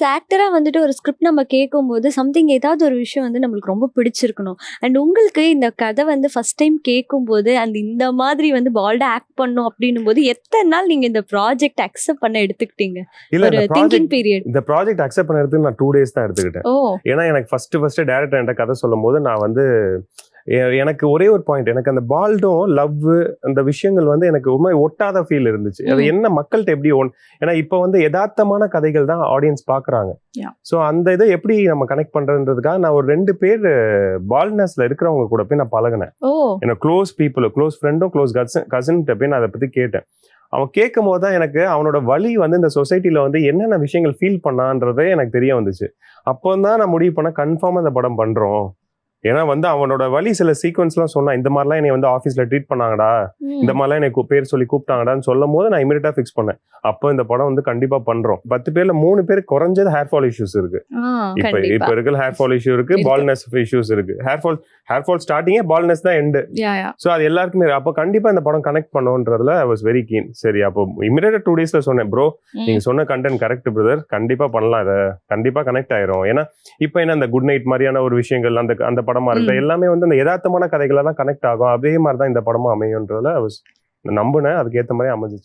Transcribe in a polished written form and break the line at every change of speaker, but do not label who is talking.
ஆக்டரா வந்துட்டு ஒரு ஸ்கிரிப்ட் நம்ம கேட்கும்போது சம்திங் ஏதாவது ஒரு விஷயம் வந்து நம்மளுக்கு ரொம்ப பிடிச்சிருக்கணும். அண்ட் உங்களுக்கு இந்த கதை வந்து ஃபர்ஸ்ட் டைம் கேட்கும்போது, அந்த இந்த மாதிரி வந்து பால்டா ஆக்ட் பண்ணும் அப்டின்னும்போது, எத்தன நாள் நீங்க இந்த ப்ராஜெக்ட் அக்செப்ட் பண்ண எடுத்துக்கிட்டீங்க?
இல்ல
ஒரு திங்கிங் பீரியட்.
இந்த ப்ராஜெக்ட் அக்செப்ட் பண்ணதுக்கு நான் 2 டேஸ் தான் எடுத்துக்கிட்டேன்.
ஓ!
ஏன்னா எனக்கு ஃபர்ஸ்ட் டைரக்டர் என்கிட்ட கதை சொல்லும்போது நான் வந்து எனக்கு ஒரே ஒரு பாயிண்ட், எனக்கு அந்த பால்டும் லவ் அந்த விஷயங்கள் வந்து எனக்கு ஒரு மாதிரி ஒட்டாத ஃபீல் இருந்துச்சு. அது என்ன மக்கள்கிட்ட எப்படி ஏன்னா இப்போ வந்து யதார்த்தமான கதைகள் தான் ஆடியன்ஸ் பாக்குறாங்க. ஸோ அந்த இதை எப்படி நம்ம கனெக்ட் பண்றதுன்றதுக்காக நான் ஒரு 2 பேர் பால்னஸ்ல இருக்கிறவங்க கூட போய் நான் பழகினேன். எனக்கு க்ளோஸ் பீப்புள், க்ளோஸ் ஃப்ரெண்டும் க்ளோஸ் கசின் போய் நான் அதை பத்தி கேட்டேன். அவன் கேட்கும் போது தான் எனக்கு அவனோட வலி வந்து இந்த சொசைட்டில வந்து என்னென்ன விஷயங்கள் ஃபீல் பண்ணான்றதே எனக்கு தெரிய வந்துச்சு. அப்போ தான் நான் முடிவு பண்ண கன்ஃபார்மா இந்த படம் பண்றோம். ஏன்னா வந்து அவனோட வழி சில சீக்வன்ஸ்லாம் சொன்னா, இந்த மாதிரிலாம் என்னை வந்து ஆஃபீஸ்ல ட்ரீட் பண்ணாங்கடா, இந்த மாதிரிலாம் என்னை பேர் சொல்லி கூப்பிட்டாங்கடான்னு சொல்லும் போது நான் இமீடியட்டா ஃபிக்ஸ் பண்ணேன். அப்போ இந்த படம் வந்து கண்டிப்பா பண்றோம். 10 பேர்ல 3 பேர் குறைஞ்சது ஹேர் ஃபால் இஷ்யூஸ் இருக்கு. இப்ப இருக்கிற ஹேர் ஃபால் இஷ்யூ இருக்கு, பால்னஸ் இஷ்யூஸ் இருக்கு. ஹேர் ஃபால் ஸ்டார்டிங்கே, பால்னஸ் தான் எண்டு. ஸோ அது எல்லாருக்குமே அப்போ கண்டிப்பா இந்த படம் கனெக்ட் பண்ணுன்றதுல ஐ வாஸ் வெரி கீன். சரி, அப்போ இமீடியட்டா 2 டேஸ்ல சொன்னேன், ப்ரோ நீங்க சொன்ன கண்டென்ட் கரெக்ட் பிரதர், கண்டிப்பா பண்ணலாம், இதை கண்டிப்பா கனெக்ட் ஆயிரும். ஏன்னா இப்போ என்ன அந்த குட் நைட் மாதிரியான ஒரு விஷயங்கள் அந்த படமா இருக்கட்டும், எல்லாமே வந்து அந்த யதார்த்தமான கதைகளா தான் கனெக்ட் ஆகும். அதே மாதிரி தான் இந்த படமும் அமையும்ன்றதுல நம்பினேன். அதுக்கு ஏற்ற மாதிரி அமைஞ்சிச்சு.